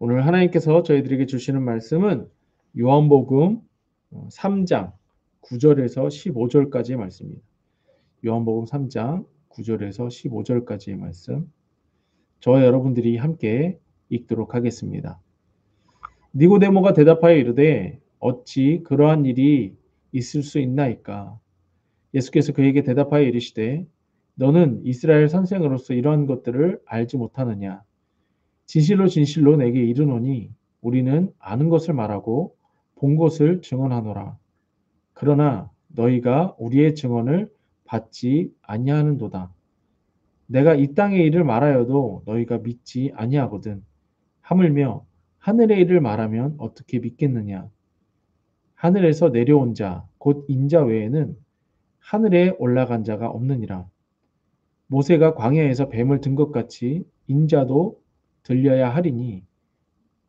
오늘 하나님께서 저희들에게 주시는 말씀은 요한복음 3장 9절에서 15절까지의 말씀입니다. 요한복음 3장 9절에서 15절까지의 말씀. 저와 여러분들이 함께 읽도록 하겠습니다. 니고데모가 대답하여 이르되 어찌 그러한 일이 있을 수 있나이까? 예수께서 그에게 대답하여 이르시되 너는 이스라엘 선생으로서 이러한 것들을 알지 못하느냐? 진실로 진실로 내게 이르노니 우리는 아는 것을 말하고 본 것을 증언하노라. 그러나 너희가 우리의 증언을 받지 아니하는도다. 내가 이 땅의 일을 말하여도 너희가 믿지 아니하거든. 하물며 하늘의 일을 말하면 어떻게 믿겠느냐? 하늘에서 내려온 자, 곧 인자 외에는 하늘에 올라간 자가 없느니라. 모세가 광야에서 뱀을 든 것 같이 인자도 들려야 하리니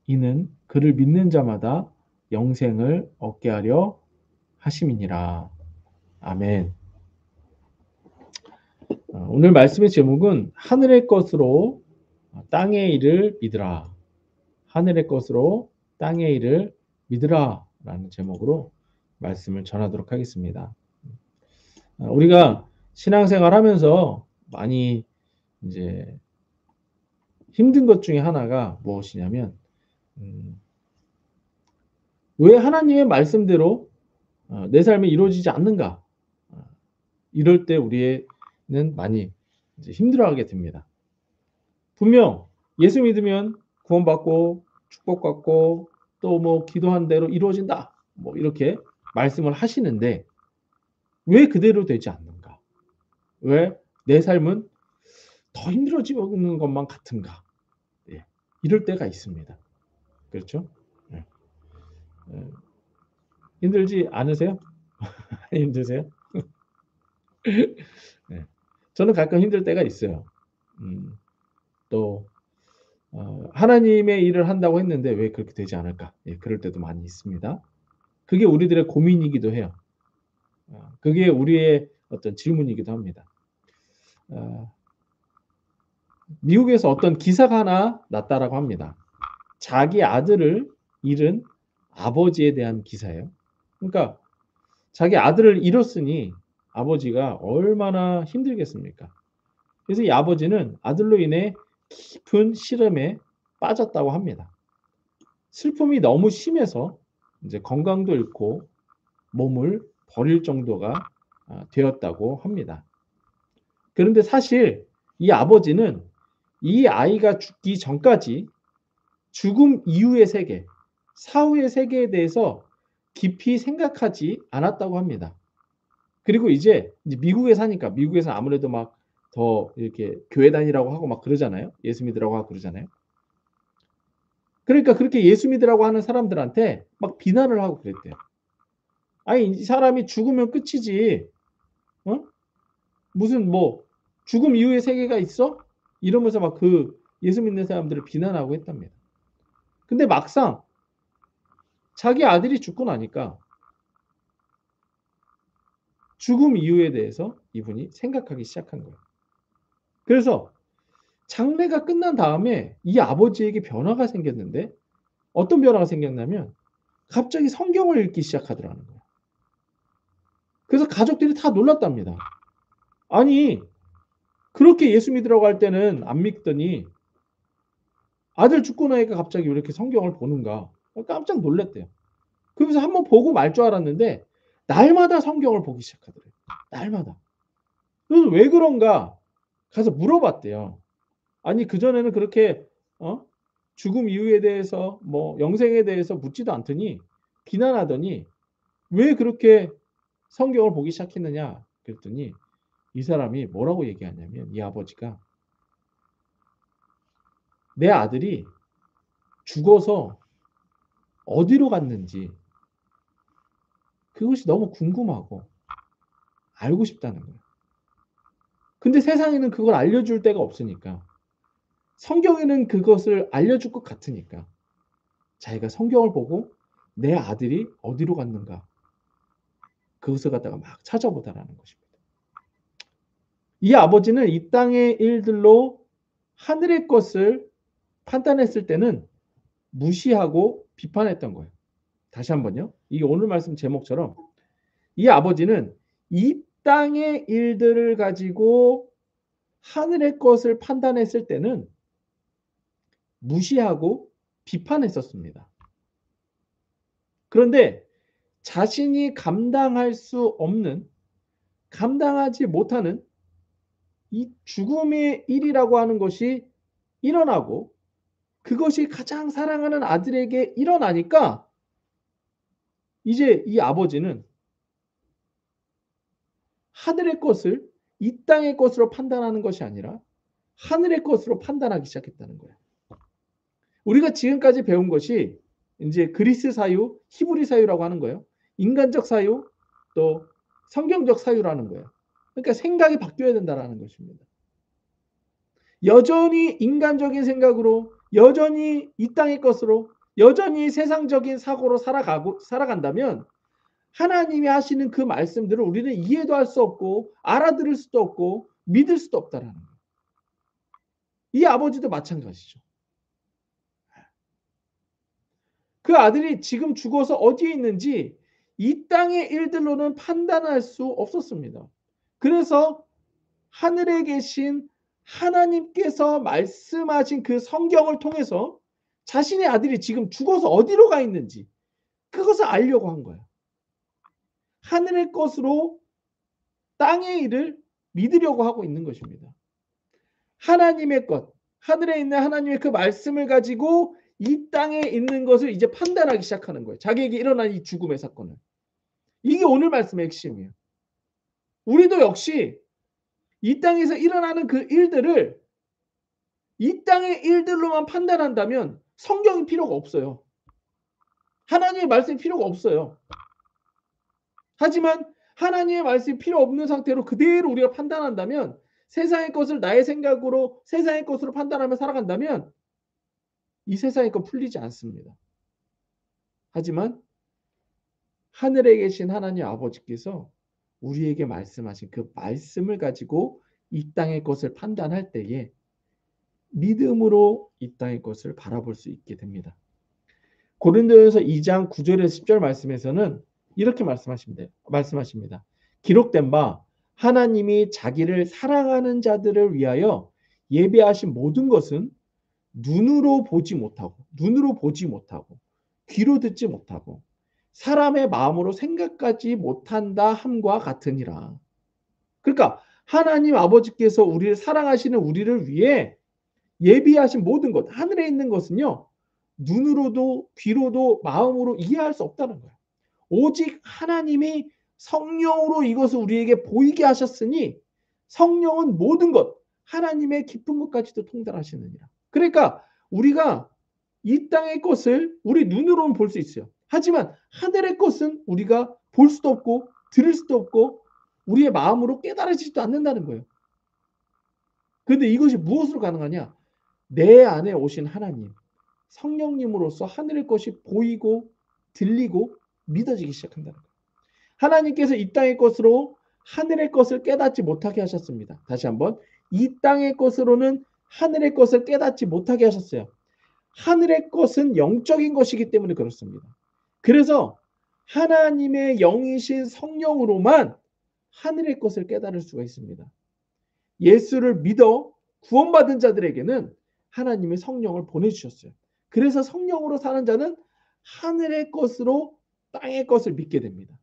이는 그를 믿는 자마다 영생을 얻게 하려 하심이니라. 아멘. 오늘 말씀의 제목은 하늘의 것으로 땅의 일을 믿으라. 하늘의 것으로 땅의 일을 믿으라 라는 제목으로 말씀을 전하도록 하겠습니다. 우리가 신앙생활 하면서 많이 이제 힘든 것 중에 하나가 무엇이냐면 왜 하나님의 말씀대로 내 삶이 이루어지지 않는가? 이럴 때 우리는 많이 이제 힘들어하게 됩니다. 분명 예수 믿으면 구원받고 축복받고 또 뭐 기도한 대로 이루어진다. 뭐 이렇게 말씀을 하시는데 왜 그대로 되지 않는가? 왜 내 삶은 더 힘들어지는 것만 같은가? 예, 이럴 때가 있습니다. 그렇죠? 예. 힘들지 않으세요? 힘드세요? 네. 저는 가끔 힘들 때가 있어요. 또 하나님의 일을 한다고 했는데 왜 그렇게 되지 않을까? 예, 그럴 때도 많이 있습니다. 그게 우리들의 고민이기도 해요. 그게 우리의 어떤 질문이기도 합니다. 미국에서 어떤 기사가 하나 났다라고 합니다. 자기 아들을 잃은 아버지에 대한 기사예요. 그러니까 자기 아들을 잃었으니 아버지가 얼마나 힘들겠습니까? 그래서 이 아버지는 아들로 인해 깊은 시름에 빠졌다고 합니다. 슬픔이 너무 심해서 이제 건강도 잃고 몸을 버릴 정도가 되었다고 합니다. 그런데 사실 이 아버지는 이 아이가 죽기 전까지 죽음 이후의 세계, 사후의 세계에 대해서 깊이 생각하지 않았다고 합니다. 그리고 이제 미국에 사니까 미국에서 아무래도 막 더 이렇게 교회 다니라고 하고 막 그러잖아요. 예수 믿으라고 하고 그러잖아요. 그러니까 그렇게 예수 믿으라고 하는 사람들한테 막 비난을 하고 그랬대요. 아니 이 사람이 죽으면 끝이지. 어? 무슨 뭐 죽음 이후의 세계가 있어? 이러면서 막 그 예수 믿는 사람들을 비난하고 했답니다. 근데 막상 자기 아들이 죽고 나니까 죽음 이후에 대해서 이분이 생각하기 시작한 거예요. 그래서 장례가 끝난 다음에 이 아버지에게 변화가 생겼는데 어떤 변화가 생겼냐면 갑자기 성경을 읽기 시작하더라는 거예요. 그래서 가족들이 다 놀랐답니다. 아니 그렇게 예수 믿으라고 할 때는 안 믿더니 아들 죽고 나니까 갑자기 왜 이렇게 성경을 보는가 깜짝 놀랐대요. 그러면서 한번 보고 말 줄 알았는데 날마다 성경을 보기 시작하더래요. 날마다. 그래서 왜 그런가 가서 물어봤대요. 아니 그전에는 그렇게 죽음 이후에 대해서 뭐 영생에 대해서 묻지도 않더니 비난하더니 왜 그렇게 성경을 보기 시작했느냐 그랬더니 이 사람이 뭐라고 얘기하냐면 이 아버지가 내 아들이 죽어서 어디로 갔는지 그것이 너무 궁금하고 알고 싶다는 거예요. 근데 세상에는 그걸 알려줄 데가 없으니까 성경에는 그것을 알려줄 것 같으니까 자기가 성경을 보고 내 아들이 어디로 갔는가 그것을 갖다가 막 찾아보다라는 것입니다. 이 아버지는 이 땅의 일들로 하늘의 것을 판단했을 때는 무시하고 비판했던 거예요. 다시 한번요. 이게 오늘 말씀 제목처럼 이 아버지는 이 땅의 일들을 가지고 하늘의 것을 판단했을 때는 무시하고 비판했었습니다. 그런데 자신이 감당할 수 없는, 감당하지 못하는 이 죽음의 일이라고 하는 것이 일어나고 그것이 가장 사랑하는 아들에게 일어나니까 이제 이 아버지는 하늘의 것을 이 땅의 것으로 판단하는 것이 아니라 하늘의 것으로 판단하기 시작했다는 거예요. 우리가 지금까지 배운 것이 이제 그리스 사유, 히브리 사유라고 하는 거예요. 인간적 사유, 또 성경적 사유라는 거예요. 그러니까 생각이 바뀌어야 된다는 것입니다. 여전히 인간적인 생각으로, 여전히 이 땅의 것으로, 여전히 세상적인 사고로 살아간다면 하나님이 하시는 그 말씀들을 우리는 이해도 할 수 없고 알아들을 수도 없고 믿을 수도 없다라는 거예요. 이 아버지도 마찬가지죠. 그 아들이 지금 죽어서 어디에 있는지 이 땅의 일들로는 판단할 수 없었습니다. 그래서 하늘에 계신 하나님께서 말씀하신 그 성경을 통해서 자신의 아들이 지금 죽어서 어디로 가 있는지 그것을 알려고 한 거예요. 하늘의 것으로 땅의 일을 믿으려고 하고 있는 것입니다. 하나님의 것, 하늘에 있는 하나님의 그 말씀을 가지고 이 땅에 있는 것을 이제 판단하기 시작하는 거예요. 자기에게 일어난 이 죽음의 사건을. 이게 오늘 말씀의 핵심이에요. 우리도 역시 이 땅에서 일어나는 그 일들을 이 땅의 일들로만 판단한다면 성경이 필요가 없어요. 하나님의 말씀이 필요가 없어요. 하지만 하나님의 말씀이 필요 없는 상태로 그대로 우리가 판단한다면 세상의 것을 나의 생각으로 세상의 것으로 판단하며 살아간다면 이 세상의 것 풀리지 않습니다. 하지만 하늘에 계신 하나님 아버지께서 우리에게 말씀하신 그 말씀을 가지고 이 땅의 것을 판단할 때에 믿음으로 이 땅의 것을 바라볼 수 있게 됩니다. 고린도전서 2장 9절에서 10절 말씀에서는 이렇게 말씀하십니다. 기록된 바 하나님이 자기를 사랑하는 자들을 위하여 예배하신 모든 것은 눈으로 보지 못하고 귀로 듣지 못하고 사람의 마음으로 생각하지 못한다 함과 같으니라. 그러니까 하나님 아버지께서 우리를 사랑하시는 우리를 위해 예비하신 모든 것, 하늘에 있는 것은요, 눈으로도 귀로도 마음으로 이해할 수 없다는 거예요. 오직 하나님이 성령으로 이것을 우리에게 보이게 하셨으니 성령은 모든 것, 하나님의 깊은 것까지도 통달하시느니라. 그러니까 우리가 이 땅의 것을 우리 눈으로는 볼 수 있어요. 하지만 하늘의 것은 우리가 볼 수도 없고 들을 수도 없고 우리의 마음으로 깨달아지지도 않는다는 거예요. 그런데 이것이 무엇으로 가능하냐? 내 안에 오신 하나님, 성령님으로서 하늘의 것이 보이고 들리고 믿어지기 시작한다는 거예요. 하나님께서 이 땅의 것으로 하늘의 것을 깨닫지 못하게 하셨습니다. 다시 한번 이 땅의 것으로는 하늘의 것을 깨닫지 못하게 하셨어요. 하늘의 것은 영적인 것이기 때문에 그렇습니다. 그래서 하나님의 영이신 성령으로만 하늘의 것을 깨달을 수가 있습니다. 예수를 믿어 구원받은 자들에게는 하나님의 성령을 보내주셨어요. 그래서 성령으로 사는 자는 하늘의 것으로 땅의 것을 믿게 됩니다.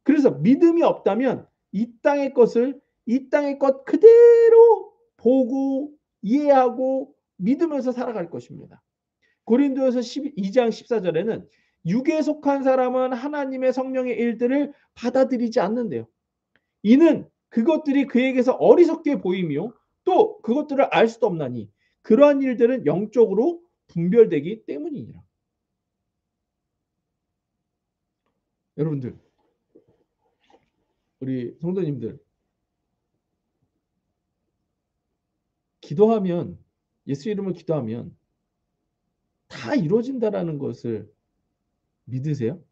그래서 믿음이 없다면 이 땅의 것을 이 땅의 것 그대로 보고 이해하고 믿으면서 살아갈 것입니다. 고린도전서 2장 14절에는 육에 속한 사람은 하나님의 성령의 일들을 받아들이지 않는데요. 이는 그것들이 그에게서 어리석게 보이며 또 그것들을 알 수도 없나니 그러한 일들은 영적으로 분별되기 때문이니라. 여러분들, 우리 성도님들, 기도하면 예수 이름으로 기도하면 다 이루어진다라는 것을 믿으세요?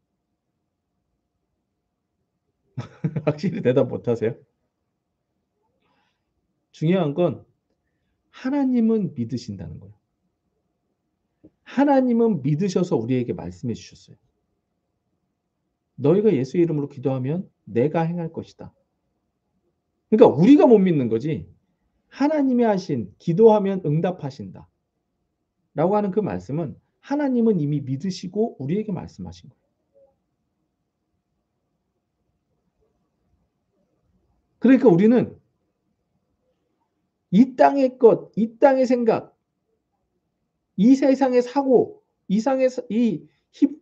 확실히 대답 못하세요? 중요한 건 하나님은 믿으신다는 거예요. 하나님은 믿으셔서 우리에게 말씀해 주셨어요. 너희가 예수의 이름으로 기도하면 내가 행할 것이다. 그러니까 우리가 못 믿는 거지. 하나님이 하신 기도하면 응답하신다. 라고 하는 그 말씀은 하나님은 이미 믿으시고 우리에게 말씀하신 거예요. 그러니까 우리는 이 땅의 것, 이 땅의 생각, 이 세상의 사고, 이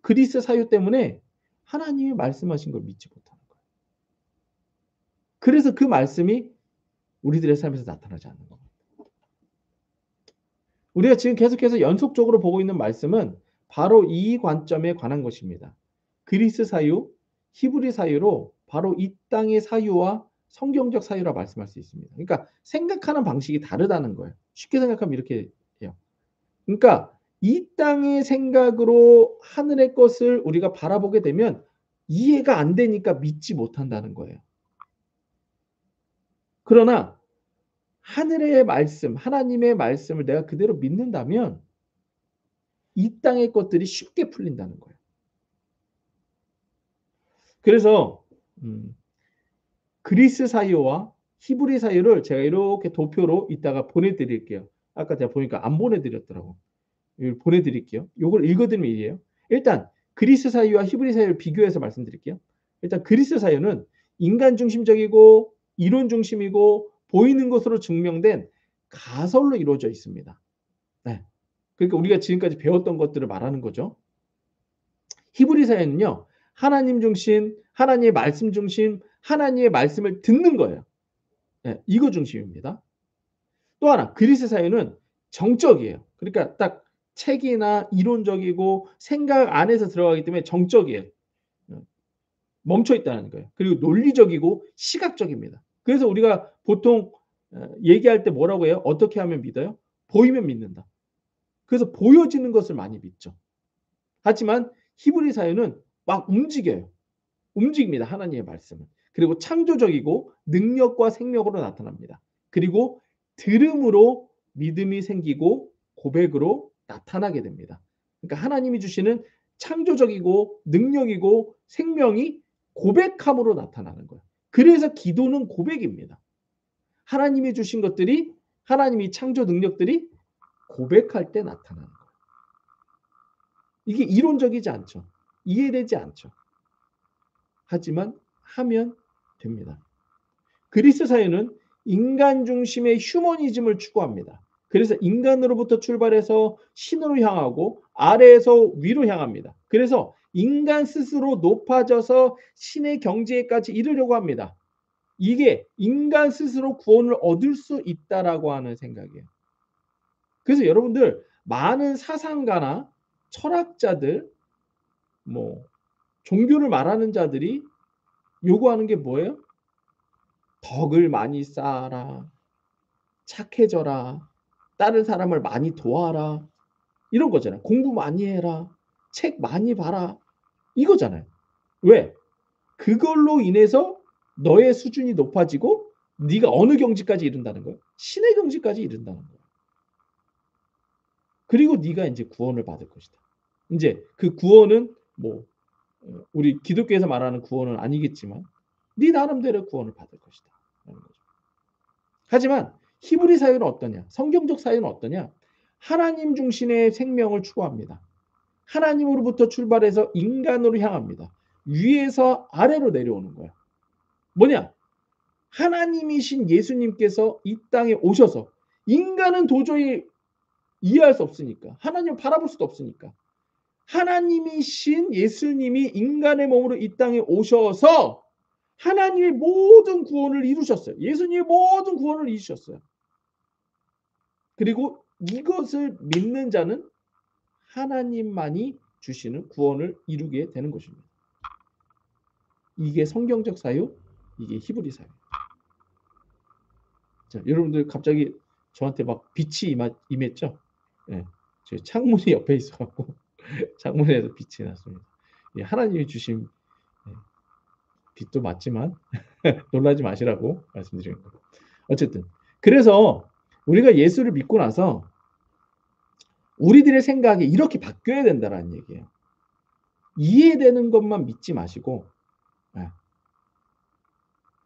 그리스 사유 때문에 하나님이 말씀하신 걸 믿지 못하는 거예요. 그래서 그 말씀이 우리들의 삶에서 나타나지 않는 겁니다. 우리가 지금 계속해서 연속적으로 보고 있는 말씀은 바로 이 관점에 관한 것입니다. 그리스 사유, 히브리 사유로 바로 이 땅의 사유와 성경적 사유라 말씀할 수 있습니다. 그러니까 생각하는 방식이 다르다는 거예요. 쉽게 생각하면 이렇게 해요. 그러니까 이 땅의 생각으로 하늘의 것을 우리가 바라보게 되면 이해가 안 되니까 믿지 못한다는 거예요. 그러나 하늘의 말씀, 하나님의 말씀을 내가 그대로 믿는다면 이 땅의 것들이 쉽게 풀린다는 거예요. 그래서 그리스 사유와 히브리 사유를 제가 이렇게 도표로 이따가 보내드릴게요. 아까 제가 보니까 안 보내드렸더라고. 이걸 보내드릴게요. 이걸 읽어드리면 이래요. 일단 그리스 사유와 히브리 사유를 비교해서 말씀드릴게요. 일단 그리스 사유는 인간 중심적이고 이론 중심이고 보이는 것으로 증명된 가설로 이루어져 있습니다. 네. 그러니까 우리가 지금까지 배웠던 것들을 말하는 거죠. 히브리 사유는요. 하나님 중심, 하나님의 말씀 중심, 하나님의 말씀을 듣는 거예요. 네, 이거 중심입니다. 또 하나 그리스 사유는 정적이에요. 그러니까 딱 책이나 이론적이고 생각 안에서 들어가기 때문에 정적이에요. 멈춰 있다는 거예요. 그리고 논리적이고 시각적입니다. 그래서 우리가 보통 얘기할 때 뭐라고 해요? 어떻게 하면 믿어요? 보이면 믿는다. 그래서 보여지는 것을 많이 믿죠. 하지만 히브리 사유는 막 움직여요. 움직입니다. 하나님의 말씀은. 그리고 창조적이고 능력과 생명으로 나타납니다. 그리고 들음으로 믿음이 생기고 고백으로 나타나게 됩니다. 그러니까 하나님이 주시는 창조적이고 능력이고 생명이 고백함으로 나타나는 거예요. 그래서 기도는 고백입니다. 하나님이 주신 것들이 하나님이 창조 능력들이 고백할 때 나타나는 거예요. 이게 이론적이지 않죠. 이해되지 않죠. 하지만 하면 됩니다. 그리스 사회는 인간 중심의 휴머니즘을 추구합니다. 그래서 인간으로부터 출발해서 신으로 향하고 아래에서 위로 향합니다. 그래서 인간 스스로 높아져서 신의 경지에까지 이르려고 합니다. 이게 인간 스스로 구원을 얻을 수 있다라고 하는 생각이에요. 그래서 여러분들 많은 사상가나 철학자들, 종교를 말하는 자들이 요구하는 게 뭐예요? 덕을 많이 쌓아라. 착해져라. 다른 사람을 많이 도와라. 이런 거잖아요. 공부 많이 해라. 책 많이 봐라. 이거잖아요. 왜? 그걸로 인해서 너의 수준이 높아지고 네가 어느 경지까지 이른다는 거예요? 신의 경지까지 이른다는 거예요. 그리고 네가 이제 구원을 받을 것이다. 이제 그 구원은 우리 기독교에서 말하는 구원은 아니겠지만 네 나름대로 구원을 받을 것이다. 라는 거죠. 하지만 히브리 사회는 어떠냐? 성경적 사회는 어떠냐? 하나님 중심의 생명을 추구합니다. 하나님으로부터 출발해서 인간으로 향합니다. 위에서 아래로 내려오는 거야. 뭐냐? 하나님이신 예수님께서 이 땅에 오셔서 인간은 도저히 이해할 수 없으니까 하나님을 바라볼 수도 없으니까 하나님이신 예수님이 인간의 몸으로 이 땅에 오셔서 하나님의 모든 구원을 이루셨어요. 예수님의 모든 구원을 이루셨어요. 그리고 이것을 믿는 자는 하나님만이 주시는 구원을 이루게 되는 것입니다. 이게 성경적 사유, 이게 히브리 사유. 자, 여러분들 갑자기 저한테 막 빛이 임했죠? 네, 제 창문이 옆에 있어갖고 창문에서 빛이 났습니다. 예, 하나님이 주신 빛도 맞지만 놀라지 마시라고 말씀드리는 거예요. 어쨌든 그래서 우리가 예수를 믿고 나서 우리들의 생각이 이렇게 바뀌어야 된다라는 얘기예요. 이해되는 것만 믿지 마시고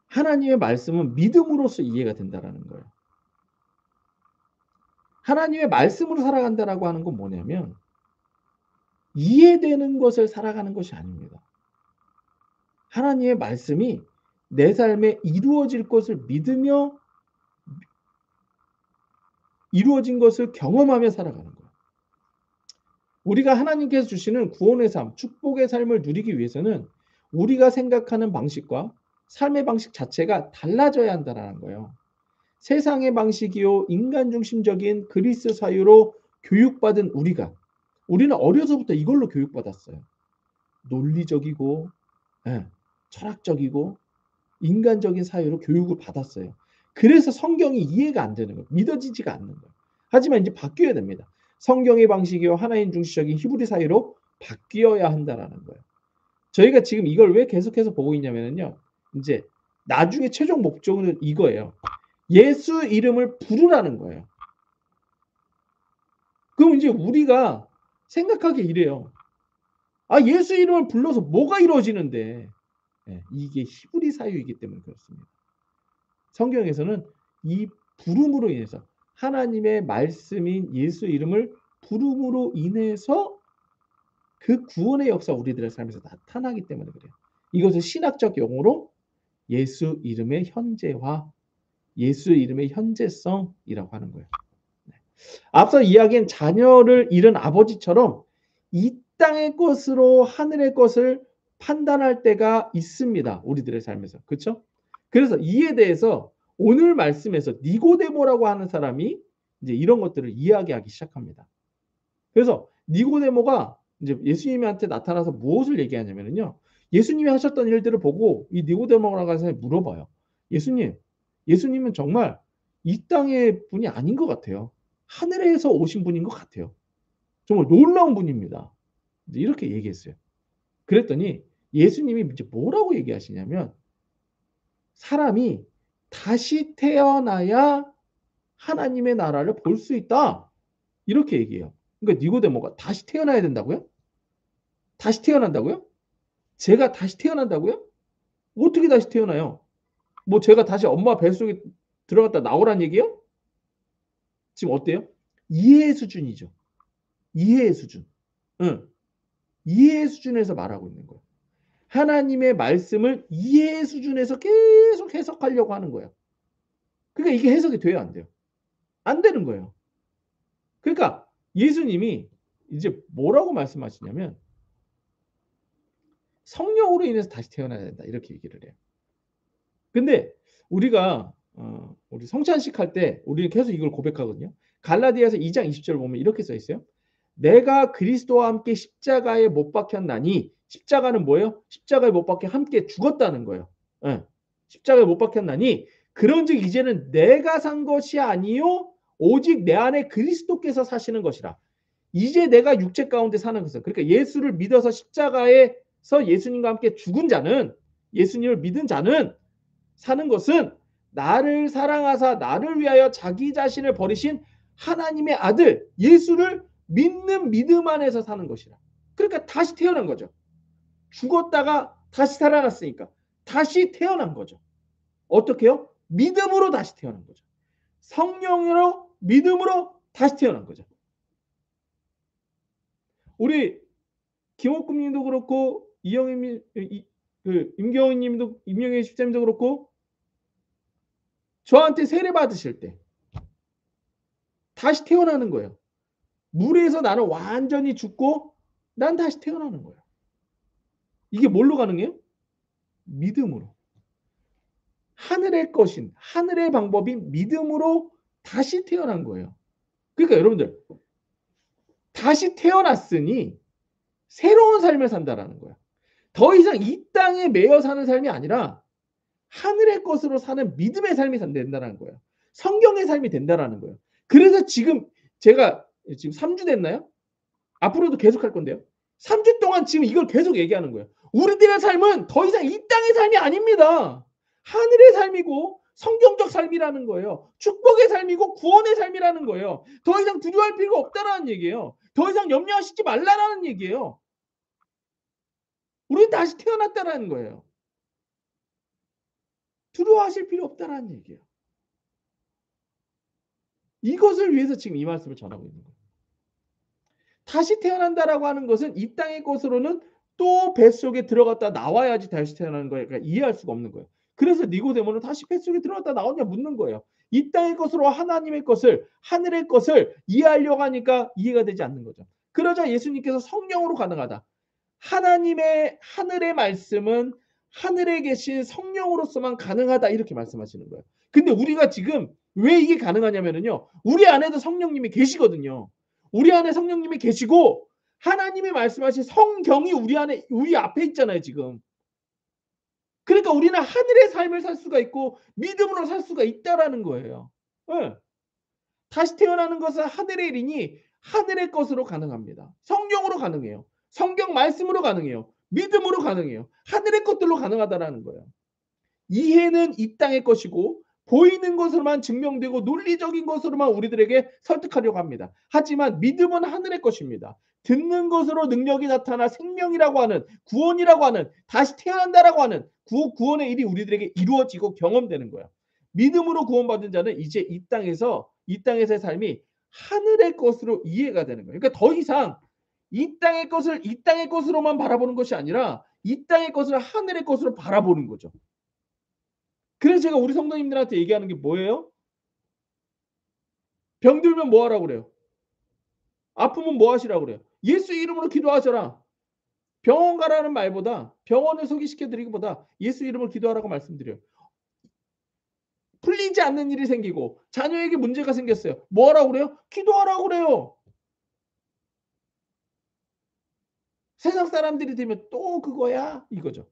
하나님의 말씀은 믿음으로써 이해가 된다라는 거예요. 하나님의 말씀으로 살아간다라고 하는 건 뭐냐면 이해되는 것을 살아가는 것이 아닙니다. 하나님의 말씀이 내 삶에 이루어질 것을 믿으며 이루어진 것을 경험하며 살아가는 거예요. 우리가 하나님께서 주시는 구원의 삶, 축복의 삶을 누리기 위해서는 우리가 생각하는 방식과 삶의 방식 자체가 달라져야 한다는 거예요. 세상의 방식이요 인간 중심적인 그리스 사유로 교육받은 우리는 어려서부터 이걸로 교육받았어요. 논리적이고 철학적이고 인간적인 사유로 교육을 받았어요. 그래서 성경이 이해가 안 되는 거예요. 믿어지지가 않는 거예요. 하지만 이제 바뀌어야 됩니다. 성경의 방식이요 하나님 중심적인 히브리 사유로 바뀌어야 한다라는 거예요. 저희가 지금 이걸 왜 계속해서 보고 있냐면요. 이제 나중에 최종 목적은 이거예요. 예수 이름을 부르라는 거예요. 그럼 이제 우리가 생각하기 이래요. 예수 이름을 불러서 뭐가 이루어지는데? 이게 히브리 사유이기 때문에 그렇습니다. 성경에서는 이 부름으로 인해서 하나님의 말씀인 예수 이름을 부름으로 인해서 그 구원의 역사 우리들의 삶에서 나타나기 때문에 그래요. 이것을 신학적 용어로 예수 이름의 현재화, 예수 이름의 현재성이라고 하는 거예요. 앞서 이야기한 자녀를 잃은 아버지처럼 이 땅의 것으로 하늘의 것을 판단할 때가 있습니다. 우리들의 삶에서. 그렇죠? 그래서 이에 대해서 오늘 말씀에서 니고데모라고 하는 사람이 이제 이런 것들을 이야기하기 시작합니다. 그래서 니고데모가 이제 예수님한테 나타나서 무엇을 얘기하냐면요. 예수님이 하셨던 일들을 보고 이 니고데모라고 하는 사람이 물어봐요. 예수님은 정말 이 땅의 분이 아닌 것 같아요. 하늘에서 오신 분인 것 같아요. 정말 놀라운 분입니다. 이렇게 얘기했어요. 그랬더니 예수님이 이제 뭐라고 얘기하시냐면 사람이 다시 태어나야 하나님의 나라를 볼 수 있다. 이렇게 얘기해요. 그러니까 니고데모가 다시 태어나야 된다고요? 다시 태어난다고요? 제가 다시 태어난다고요? 어떻게 다시 태어나요? 뭐 제가 다시 엄마 뱃속에 들어갔다 나오란 얘기요? 지금 어때요? 이해의 수준이죠. 이해의 수준. 응. 이해의 수준에서 말하고 있는 거예요. 하나님의 말씀을 이해의 수준에서 계속 해석하려고 하는 거예요. 그러니까 이게 해석이 돼요, 안 돼요? 안 되는 거예요. 그러니까 예수님이 이제 뭐라고 말씀하시냐면 성령으로 인해서 다시 태어나야 된다. 이렇게 얘기를 해요. 근데 우리가 우리 성찬식 할 때 우리는 계속 이걸 고백하거든요. 갈라디아서 2장 20절 보면 이렇게 써 있어요. 내가 그리스도와 함께 십자가에 못 박혔나니 십자가는 뭐예요? 십자가에 못 박혀 함께 죽었다는 거예요. 십자가에 못 박혔나니 그런즉 이제는 내가 산 것이 아니요 오직 내 안에 그리스도께서 사시는 것이라. 이제 내가 육체 가운데 사는 것은 그러니까 예수를 믿어서 십자가에서 예수님과 함께 죽은 자는 예수님을 믿은 자는 사는 것은 나를 사랑하사 나를 위하여 자기 자신을 버리신 하나님의 아들 예수를 믿는 믿음 안에서 사는 것이라. 그러니까 다시 태어난 거죠. 죽었다가 다시 살아났으니까 다시 태어난 거죠. 어떻게요? 믿음으로 다시 태어난 거죠. 성령으로 믿음으로 다시 태어난 거죠. 우리 김옥금님도 그렇고 이영임 임경희님도 임영희 집사님도 그렇고 저한테 세례 받으실 때 다시 태어나는 거예요. 물에서 나는 완전히 죽고 난 다시 태어나는 거예요. 이게 뭘로 가능해요? 믿음으로. 하늘의 것인 하늘의 방법인 믿음으로 다시 태어난 거예요. 그러니까 여러분들 다시 태어났으니 새로운 삶을 산다라는 거예요. 더 이상 이 땅에 매여 사는 삶이 아니라 하늘의 것으로 사는 믿음의 삶이 된다는 거예요. 성경의 삶이 된다는 거예요. 그래서 지금 제가 지금 3주 됐나요? 앞으로도 계속 할 건데요. 3주 동안 지금 이걸 계속 얘기하는 거예요. 우리들의 삶은 더 이상 이 땅의 삶이 아닙니다. 하늘의 삶이고 성경적 삶이라는 거예요. 축복의 삶이고 구원의 삶이라는 거예요. 더 이상 두려워할 필요가 없다라는 얘기예요. 더 이상 염려하시지 말라라는 얘기예요. 우리는 다시 태어났다라는 거예요. 두려워하실 필요 없다라는 얘기예요. 이것을 위해서 지금 이 말씀을 전하고 있는 거예요. 다시 태어난다라고 하는 것은 이 땅의 것으로는 또 뱃속에 들어갔다 나와야지 다시 태어나는 거예요. 그러니까 이해할 수가 없는 거예요. 그래서 니고데모는 다시 뱃속에 들어갔다 나오냐 묻는 거예요. 이 땅의 것으로 하나님의 것을, 하늘의 것을 이해하려고 하니까 이해가 되지 않는 거죠. 그러자 예수님께서 성령으로 가능하다. 하나님의 하늘의 말씀은 하늘에 계신 성령으로서만 가능하다 이렇게 말씀하시는 거예요. 근데 우리가 지금 왜 이게 가능하냐면요. 우리 안에도 성령님이 계시거든요. 우리 안에 성령님이 계시고 하나님이 말씀하신 성경이 우리 앞에 있잖아요, 지금. 그러니까 우리는 하늘의 삶을 살 수가 있고 믿음으로 살 수가 있다라는 거예요. 네. 다시 태어나는 것은 하늘의 일이니 하늘의 것으로 가능합니다. 성령으로 가능해요. 성경 말씀으로 가능해요. 믿음으로 가능해요. 하늘의 것들로 가능하다라는 거예요. 이해는 이 땅의 것이고 보이는 것으로만 증명되고 논리적인 것으로만 우리들에게 설득하려고 합니다. 하지만 믿음은 하늘의 것입니다. 듣는 것으로 능력이 나타나 생명이라고 하는 구원이라고 하는 다시 태어난다라고 하는 구원의 일이 우리들에게 이루어지고 경험되는 거예요. 믿음으로 구원받은 자는 이제 이 땅에서의 삶이 하늘의 것으로 이해가 되는 거예요. 그러니까 더 이상 이 땅의 것을 이 땅의 것으로만 바라보는 것이 아니라 이 땅의 것을 하늘의 것으로 바라보는 거죠. 그래서 제가 우리 성도님들한테 얘기하는 게 뭐예요? 병들면 뭐 하라고 그래요? 아프면 뭐 하시라고 그래요? 예수 이름으로 기도하셔라. 병원 가라는 말보다 병원을 소개시켜 드리기보다 예수 이름으로 기도하라고 말씀드려요. 풀리지 않는 일이 생기고 자녀에게 문제가 생겼어요. 뭐 하라고 그래요? 기도하라고 그래요. 세상 사람들이 되면 또 그거야? 이거죠.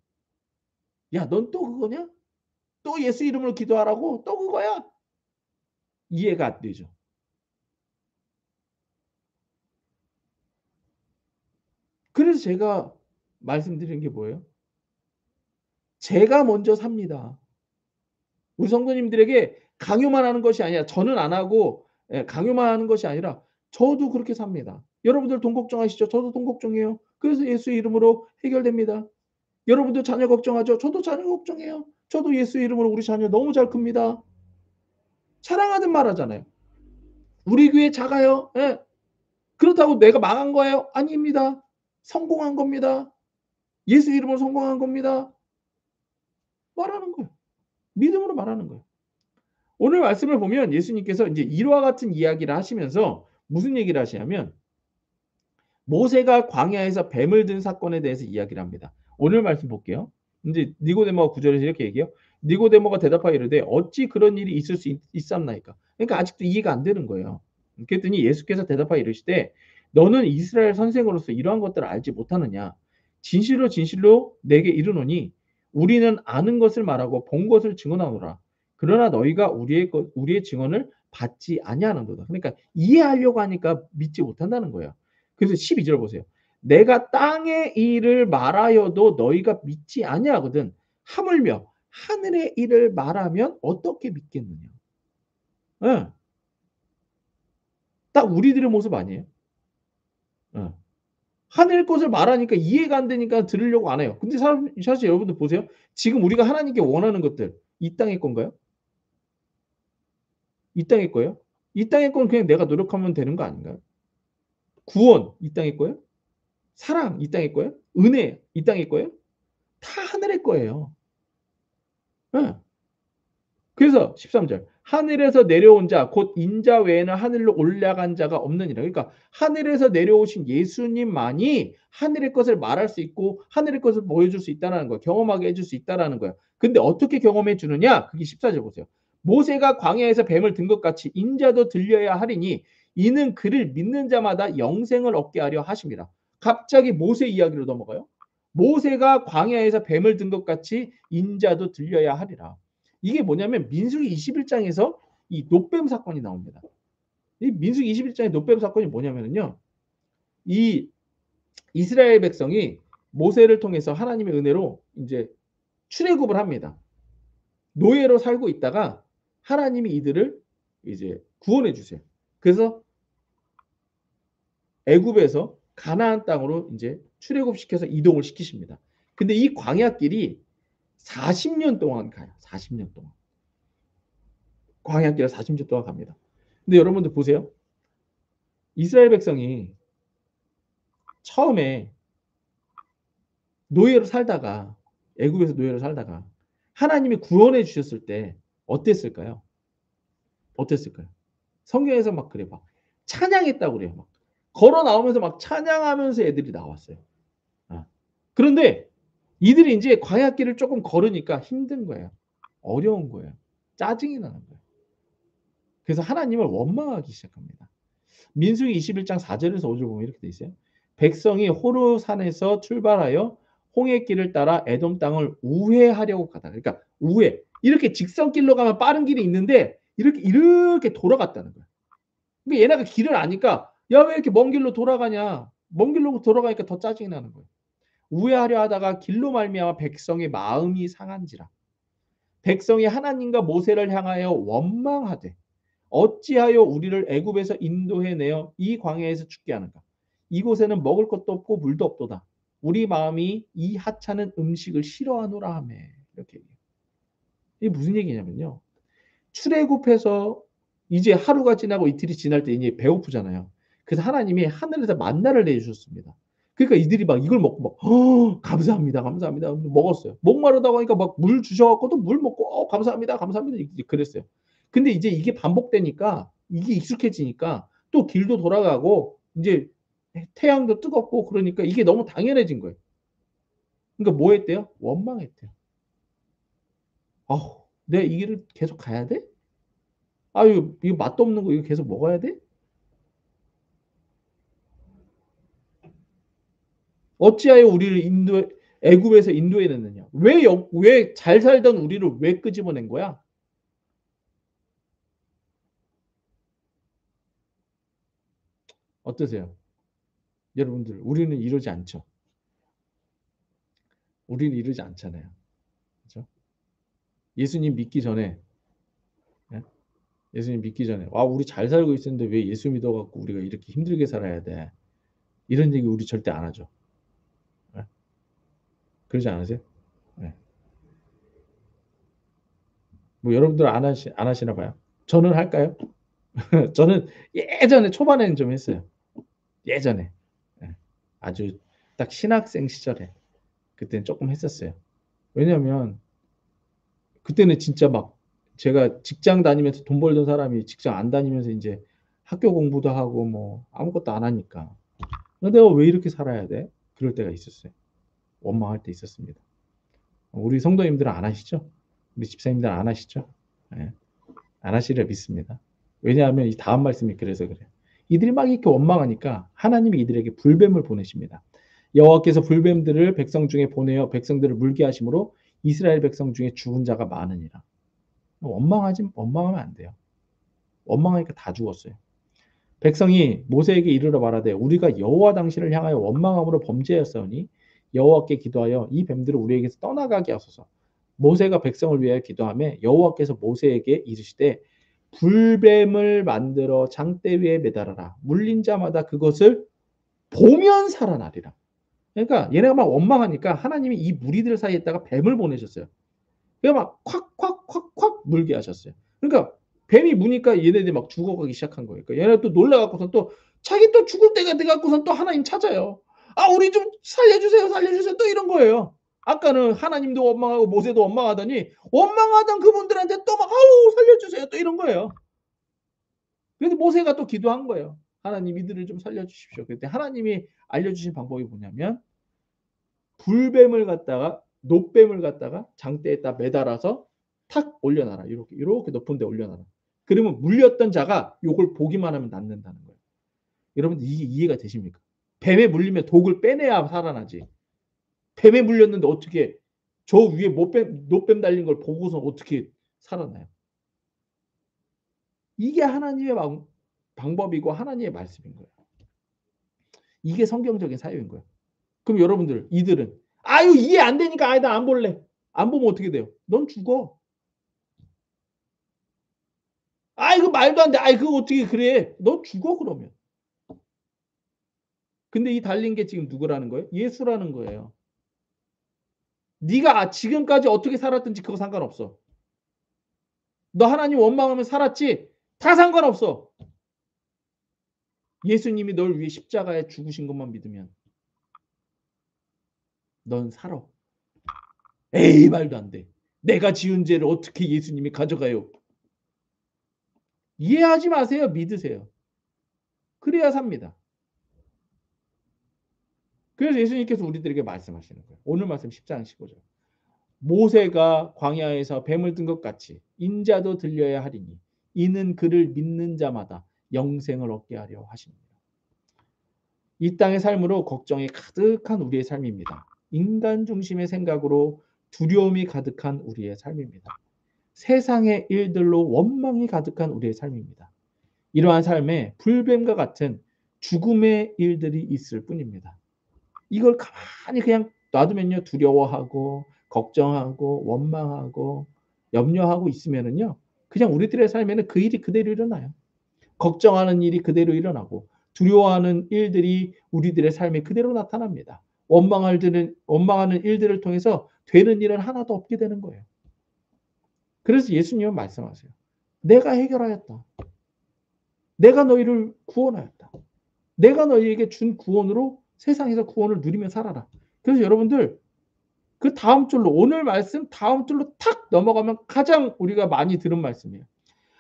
야, 넌 또 그거냐? 또 예수 이름으로 기도하라고? 또 그거야? 이해가 안 되죠. 그래서 제가 말씀드리는 게 뭐예요? 제가 먼저 삽니다. 우리 성도님들에게 강요만 하는 것이 아니라 저는 안 하고 강요만 하는 것이 아니라 저도 그렇게 삽니다. 여러분들 돈 걱정하시죠? 저도 돈 걱정해요. 그래서 예수 이름으로 해결됩니다. 여러분들 자녀 걱정하죠? 저도 자녀 걱정해요. 저도 예수 이름으로 우리 자녀 너무 잘 큽니다. 사랑하는 말 하잖아요. 우리 교회 작아요. 예. 그렇다고 내가 망한 거예요? 아닙니다. 성공한 겁니다. 예수 이름으로 성공한 겁니다. 말하는 거예요. 믿음으로 말하는 거예요. 오늘 말씀을 보면 예수님께서 이제 이와 같은 이야기를 하시면서 무슨 얘기를 하시냐면 모세가 광야에서 뱀을 든 사건에 대해서 이야기를 합니다. 오늘 말씀 볼게요. 이제 니고데모가 9절에서 이렇게 얘기해요. 니고데모가 대답하여 이르되 어찌 그런 일이 있을 수 있었나이까. 그러니까 아직도 이해가 안 되는 거예요. 그랬더니 예수께서 대답하여 이르시되 너는 이스라엘 선생으로서 이러한 것들을 알지 못하느냐. 진실로 진실로 내게 이르노니 우리는 아는 것을 말하고 본 것을 증언하노라. 그러나 너희가 우리의 증언을 받지 아니하는도다. 그러니까 이해하려고 하니까 믿지 못한다는 거예요. 그래서 12절 보세요. 내가 땅의 일을 말하여도 너희가 믿지 아니하거든. 하물며 하늘의 일을 말하면 어떻게 믿겠느냐. 예. 딱 우리들의 모습 아니에요? 예. 하늘 것을 말하니까 이해가 안 되니까 들으려고 안 해요. 근데 사실 여러분들 보세요. 지금 우리가 하나님께 원하는 것들 이 땅의 건가요? 이 땅의 거예요? 이 땅의 건 그냥 내가 노력하면 되는 거 아닌가요? 구원 이 땅의 거예요? 사랑 이 땅의 거예요? 은혜 이 땅의 거예요? 다 하늘의 거예요. 예. 그래서 13절 하늘에서 내려온 자 곧 인자 외에는 하늘로 올라간 자가 없느니라. 그러니까 하늘에서 내려오신 예수님만이 하늘의 것을 말할 수 있고 하늘의 것을 보여줄 수 있다는 거예요. 경험하게 해줄 수 있다는 거예요. 근데 어떻게 경험해 주느냐? 그게 14절 보세요. 모세가 광야에서 뱀을 든 것 같이 인자도 들려야 하리니 이는 그를 믿는 자마다 영생을 얻게 하려 하심이라. 갑자기 모세 이야기로 넘어가요. 모세가 광야에서 뱀을 든 것 같이 인자도 들려야 하리라. 이게 뭐냐면 민수기 21장에서 이 노뱀 사건이 나옵니다. 이 민수기 21장의 노뱀 사건이 뭐냐면요. 이 이스라엘 백성이 모세를 통해서 하나님의 은혜로 이제 출애굽을 합니다. 노예로 살고 있다가 하나님이 이들을 이제 구원해 주세요. 그래서 애굽에서 가나안 땅으로 이제 출애굽시켜서 이동을 시키십니다. 근데 이 광야길이 40년 동안 가요. 40년 동안. 광야길을 40년 동안 갑니다. 근데 여러분들 보세요. 이스라엘 백성이 처음에 노예로 살다가 애굽에서 노예로 살다가 하나님이 구원해 주셨을 때 어땠을까요? 어땠을까요? 성경에서 막 그래 막 찬양했다고 그래요. 막 걸어 나오면서 막 찬양하면서 애들이 나왔어요. 아. 그런데 이들이 이제 광야길을 조금 걸으니까 힘든 거예요. 어려운 거예요. 짜증이 나는 거예요. 그래서 하나님을 원망하기 시작합니다. 민수기 21장 4절에서 5절 보면 이렇게 돼 있어요. 백성이 호르산에서 출발하여 홍해길을 따라 에돔 땅을 우회하려고 가다. 그러니까 우회. 이렇게 직선길로 가면 빠른 길이 있는데 이렇게 돌아갔다는 거야. 그러니까 얘네가 길을 아니까 야 왜 이렇게 먼 길로 돌아가냐. 먼 길로 돌아가니까 더 짜증이 나는 거예요. 우회하려 하다가 길로 말미암아 백성의 마음이 상한지라. 백성이 하나님과 모세를 향하여 원망하되 어찌하여 우리를 애굽에서 인도해내어 이 광야에서 죽게 하는가. 이곳에는 먹을 것도 없고 물도 없도다. 우리 마음이 이 하찮은 음식을 싫어하노라 하며. 이렇게 얘기해요. 이게 무슨 얘기냐면요. 출애굽해서 이제 하루가 지나고 이틀이 지날 때 이제 배고프잖아요. 그래서 하나님이 하늘에서 만나를 내주셨습니다. 그러니까 이들이 막 이걸 먹고 막 감사합니다, 감사합니다 먹었어요. 목마르다고 하니까 막 물 주셔갖고 또 물 먹고 감사합니다, 감사합니다 그랬어요. 근데 이제 이게 반복되니까 이게 익숙해지니까 또 길도 돌아가고 이제 태양도 뜨겁고 그러니까 이게 너무 당연해진 거예요. 그러니까 뭐 했대요? 원망했대요. 내가 이 길을 계속 가야 돼? 이거 맛도 없는 거 이거 계속 먹어야 돼? 어찌하여 우리를 애굽에서 인도해 냈느냐? 왜 잘 살던 우리를 왜 끄집어낸 거야? 어떠세요? 여러분들, 우리는 이러지 않죠. 우리는 이러지 않잖아요. 그렇죠? 예수님 믿기 전에, 예? 예수님 믿기 전에, 우리 잘 살고 있었는데 왜 예수 믿어갖고 우리가 이렇게 힘들게 살아야 돼? 이런 얘기 우리 절대 안 하죠. 예? 그러지 않으세요? 예. 뭐 여러분들 안 하시나 봐요. 저는 할까요? 저는 예전에 초반에는 좀 했어요. 예전에. 예. 아주 딱 신학생 시절에. 그때는 조금 했었어요. 왜냐면 그때는 진짜 막 제가 직장 다니면서 돈 벌던 사람이 직장 안 다니면서 이제 학교 공부도 하고 뭐 아무것도 안 하니까 내가 왜 이렇게 살아야 돼? 그럴 때가 있었어요. 원망할 때 있었습니다. 우리 성도님들은 안 하시죠? 우리 집사님들은 안 하시죠? 예. 안 하시리라 믿습니다. 왜냐하면 이 다음 말씀이 그래서 그래요. 이들이 막 이렇게 원망하니까 하나님이 이들에게 불뱀을 보내십니다. 여호와께서 불뱀들을 백성 중에 보내어 백성들을 물게 하심으로 이스라엘 백성 중에 죽은 자가 많으니라. 원망하면 안 돼요. 원망하니까 다 죽었어요. 백성이 모세에게 이르러 말하되 우리가 여호와 당신을 향하여 원망함으로 범죄하였사오니 여호와께 기도하여 이 뱀들을 우리에게서 떠나가게 하소서. 모세가 백성을 위하여 기도하며 여호와께서 모세에게 이르시되 불뱀을 만들어 장대 위에 매달아라. 물린 자마다 그것을 보면 살아나리라. 그러니까 얘네가 막 원망하니까 하나님이 이 무리들 사이에다가 뱀을 보내셨어요. 그러니까 막 콱콱콱콱 물게 하셨어요. 그러니까 뱀이 무니까 얘네들이 막 죽어가기 시작한 거예요. 그러니까 얘네 또 놀라갖고선 또 자기 또 죽을 때가 돼갖고선 또 하나님 찾아요. 우리 좀 살려주세요, 살려주세요. 또 이런 거예요. 아까는 하나님도 원망하고 모세도 원망하더니 원망하던 그분들한테 또 막 살려주세요. 또 이런 거예요. 그런데 모세가 또 기도한 거예요. 하나님 이들을 좀 살려주십시오. 그때 하나님이 알려주신 방법이 뭐냐면 불뱀을 갖다가 노뱀을 갖다가 장대에다 매달아서 탁 올려놔라. 이렇게 높은 데 올려놔라. 그러면 물렸던 자가 요걸 보기만 하면 낫는다는 거예요. 여러분들 이게 이해가 되십니까? 뱀에 물리면 독을 빼내야 살아나지. 뱀에 물렸는데 어떻게 저 위에 노뱀 달린 걸 보고서 어떻게 살아나요? 이게 하나님의 방법이고 하나님의 말씀인 거예요. 이게 성경적인 사유인 거예요. 그럼 여러분들 이들은 이해 안 되니까 나 안 볼래. 안 보면 어떻게 돼요? 넌 죽어. 그거 말도 안 돼. 아이 그거 어떻게 그래. 너 죽어 그러면. 근데 이 달린 게 지금 누구라는 거예요? 예수라는 거예요. 네가 지금까지 어떻게 살았든지 그거 상관없어. 너 하나님 원망하면 살았지? 다 상관없어. 예수님이 널 위해 십자가에 죽으신 것만 믿으면 넌 살아. 에이 말도 안 돼. 내가 지은 죄를 어떻게 예수님이 가져가요? 이해하지 마세요. 믿으세요. 그래야 삽니다. 그래서 예수님께서 우리들에게 말씀하시는 거예요. 오늘 말씀 10장 15절. 모세가 광야에서 뱀을 든 것 같이 인자도 들려야 하리니 이는 그를 믿는 자마다 영생을 얻게 하려 하십니다. 이 땅의 삶으로 걱정이 가득한 우리의 삶입니다. 인간 중심의 생각으로 두려움이 가득한 우리의 삶입니다. 세상의 일들로 원망이 가득한 우리의 삶입니다. 이러한 삶에 불뱀과 같은 죽음의 일들이 있을 뿐입니다. 이걸 가만히 그냥 놔두면요. 두려워하고 걱정하고 원망하고 염려하고 있으면은요. 그냥 우리들의 삶에는 그 일이 그대로 일어나요. 걱정하는 일이 그대로 일어나고 두려워하는 일들이 우리들의 삶에 그대로 나타납니다. 원망하는 일들을 통해서 되는 일은 하나도 없게 되는 거예요. 그래서 예수님은 말씀하세요. 내가 해결하였다. 내가 너희를 구원하였다. 내가 너희에게 준 구원으로 세상에서 구원을 누리며 살아라. 그래서 여러분들 그 다음 줄로 오늘 말씀 다음 줄로 탁 넘어가면 가장 우리가 많이 들은 말씀이에요.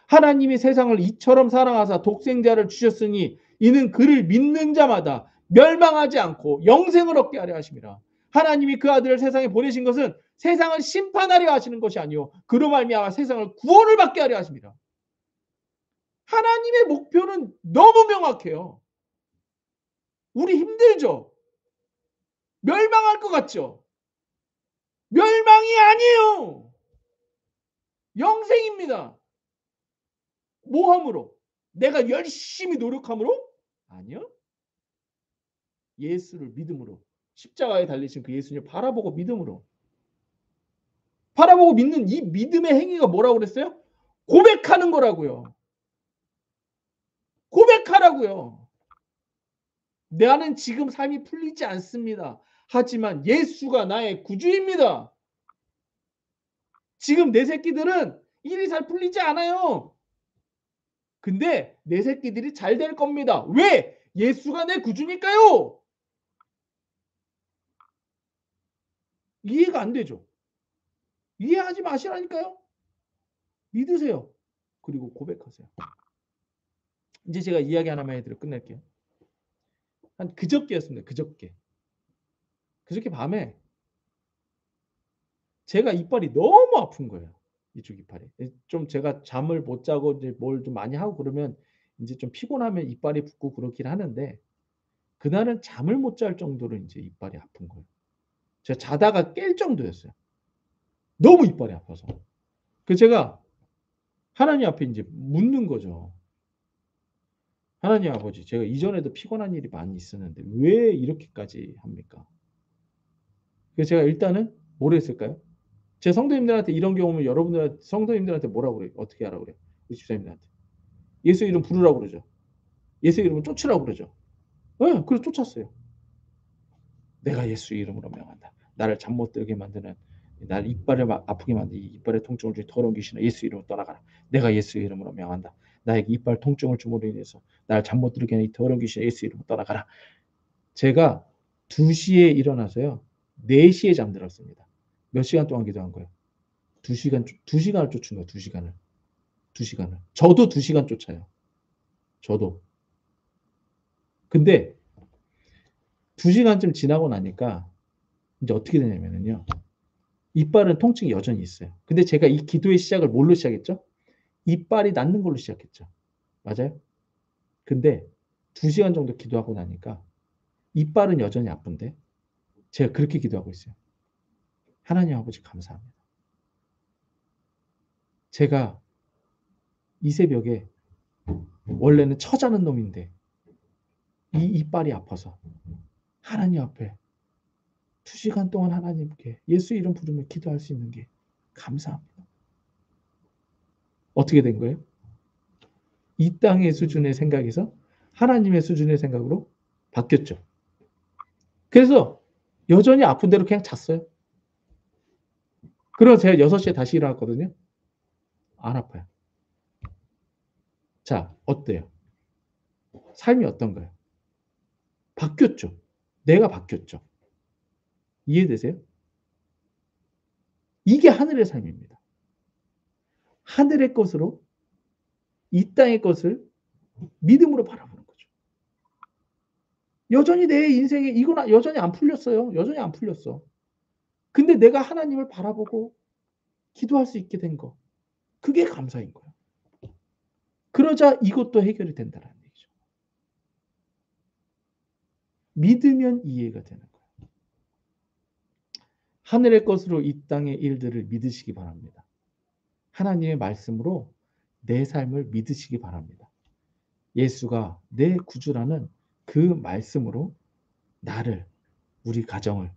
하나님이 세상을 이처럼 사랑하사 독생자를 주셨으니 이는 그를 믿는 자마다 멸망하지 않고 영생을 얻게 하려 하심이라. 하나님이 그 아들을 세상에 보내신 것은 세상을 심판하려 하시는 것이 아니요 그로 말미암아 세상을 구원을 받게 하려 하심이라. 하나님의 목표는 너무 명확해요. 우리 힘들죠? 멸망할 것 같죠? 멸망이 아니에요. 영생입니다. 뭐 함으로? 내가 열심히 노력함으로? 아니요. 예수를 믿음으로. 십자가에 달리신 그 예수님을 바라보고 믿음으로. 바라보고 믿는 이 믿음의 행위가 뭐라고 그랬어요? 고백하는 거라고요. 고백하라고요. 나는 지금 삶이 풀리지 않습니다. 하지만 예수가 나의 구주입니다. 지금 내 새끼들은 일이 잘 풀리지 않아요. 근데 내 새끼들이 잘 될 겁니다. 왜? 예수가 내 구주니까요. 이해가 안 되죠? 이해하지 마시라니까요. 믿으세요. 그리고 고백하세요. 이제 제가 이야기 하나만 해드리고 끝낼게요. 한 그저께였습니다. 그저께 밤에 제가 이빨이 너무 아픈 거예요. 이쪽 이빨이. 좀 제가 잠을 못 자고 이제 뭘 좀 많이 하고 그러면 이제 좀 피곤하면 이빨이 붓고 그렇긴 하는데 그날은 잠을 못 잘 정도로 이제 이빨이 아픈 거예요. 제가 자다가 깰 정도였어요. 너무 이빨이 아파서. 그래서 제가 하나님 앞에 이제 묻는 거죠. 하나님 아버지, 제가 이전에도 피곤한 일이 많이 있었는데 왜 이렇게까지 합니까? 그래서 제가 일단은 뭘 했을까요? 제 성도님들한테 이런 경우면 여러분들 성도님들한테 뭐라고 그래요? 어떻게 하라고 그래요? 우리 집사님들한테. 예수 이름 부르라고 그러죠. 예수 이름을 쫓으라고 그러죠. 네, 그래서 쫓았어요. 내가 예수 이름으로 명한다. 나를 잠 못 들게 만드는 나를 이빨을 아프게 만드는 이빨의 통증을 주는 더러운 귀신아 예수 이름으로 떠나가라. 내가 예수 이름으로 명한다. 나에게 이빨 통증을 주므로 인해서 나를 잠 못 들게 하는 이 더러운 귀신아 예수 이름으로 떠나가라. 제가 2시에 일어나서요. 4시에 잠들었습니다. 몇 시간 동안 기도한 거예요? 2시간을 쫓은 거예요. 2시간을. 2시간을. 저도 2시간 쫓아요. 저도. 근데 2시간쯤 지나고 나니까 이제 어떻게 되냐면요. 이빨은 통증이 여전히 있어요. 근데 제가 이 기도의 시작을 뭘로 시작했죠? 이빨이 낫는 걸로 시작했죠. 맞아요? 근데 2시간 정도 기도하고 나니까 이빨은 여전히 아픈데 제가 그렇게 기도하고 있어요. 하나님 아버지 감사합니다. 제가 이 새벽에 원래는 처자는 놈인데 이 이빨이 아파서 하나님 앞에 2시간 동안 하나님께 예수 이름 부르며 기도할 수 있는 게 감사합니다. 어떻게 된 거예요? 이 땅의 수준의 생각에서 하나님의 수준의 생각으로 바뀌었죠. 그래서 여전히 아픈 대로 그냥 잤어요. 그래서 제가 6시에 다시 일어났거든요. 안 아파요. 자, 어때요? 삶이 어떤가요? 바뀌었죠. 내가 바뀌었죠. 이해되세요? 이게 하늘의 삶입니다. 하늘의 것으로 이 땅의 것을 믿음으로 바라보는 거죠. 여전히 내 인생에 이건 여전히 안 풀렸어요. 여전히 안 풀렸어. 근데 내가 하나님을 바라보고 기도할 수 있게 된 거. 그게 감사인 거예요. 그러자 이것도 해결이 된다는 얘기죠. 믿으면 이해가 되는 거예요. 하늘의 것으로 이 땅의 일들을 믿으시기 바랍니다. 하나님의 말씀으로 내 삶을 믿으시기 바랍니다. 예수가 내 구주라는 그 말씀으로 나를, 우리 가정을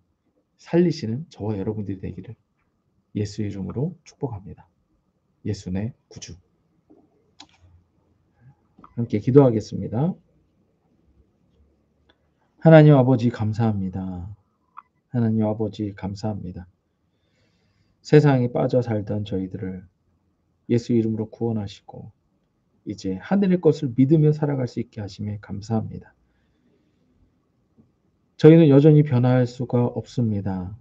살리시는 저와 여러분들이 되기를 예수 이름으로 축복합니다. 예수 내 구주. 함께 기도하겠습니다. 하나님 아버지 감사합니다. 하나님 아버지 감사합니다. 세상에 빠져 살던 저희들을 예수 이름으로 구원하시고 이제 하늘의 것을 믿으며 살아갈 수 있게 하심에 감사합니다. 저희는 여전히 변화할 수가 없습니다.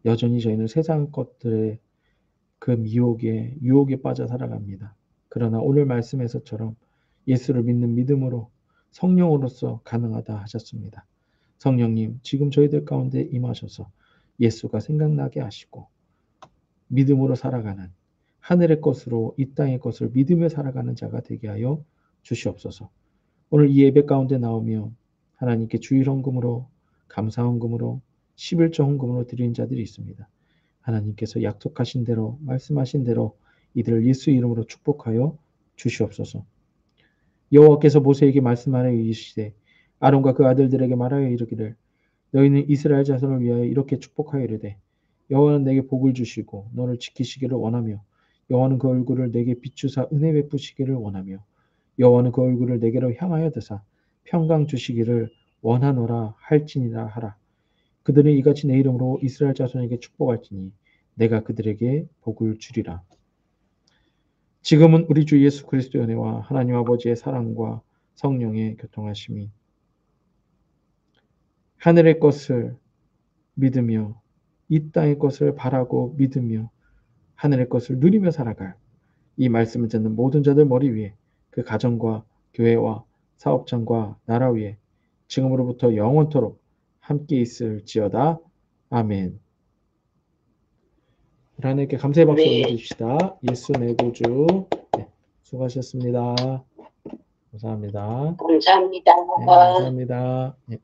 여전히 저희는 세상 것들의 그 유혹에 빠져 살아갑니다. 그러나 오늘 말씀에서처럼 예수를 믿는 믿음으로 성령으로서 가능하다 하셨습니다. 성령님, 지금 저희들 가운데 임하셔서 예수가 생각나게 하시고 믿음으로 살아가는 하늘의 것으로 이 땅의 것을 믿으며 살아가는 자가 되게 하여 주시옵소서. 오늘 이 예배 가운데 나오며 하나님께 주일 헌금으로 감사 헌금으로 11조 헌금으로 드리는 자들이 있습니다. 하나님께서 약속하신 대로 말씀하신 대로 이들을 예수 이름으로 축복하여 주시옵소서. 여호와께서 모세에게 말씀하여 이르시되 아론과 그 아들들에게 말하여 이르기를 너희는 이스라엘 자손을 위하여 이렇게 축복하여 이르되 여호와는 내게 복을 주시고 너를 지키시기를 원하며 여호와는 그 얼굴을 내게 비추사 은혜 베푸시기를 원하며 여호와는 그 얼굴을 내게로 향하여 드사 평강 주시기를 원하노라 할지니라 하라. 그들은 이같이 내 이름으로 이스라엘 자손에게 축복할지니 내가 그들에게 복을 주리라. 지금은 우리 주 예수 그리스도의 은혜와 하나님 아버지의 사랑과 성령의 교통하심이 하늘의 것을 믿으며 이 땅의 것을 바라고 믿으며 하늘의 것을 누리며 살아갈 이 말씀을 듣는 모든 자들 머리 위에 그 가정과 교회와 사업장과 나라 위에 지금으로부터 영원토록 함께 있을지어다. 아멘. 하나님께 감사의 박수 올려주시다. 예수 내 구주. 네, 수고하셨습니다. 감사합니다. 감사합니다. 네, 감사합니다. 네.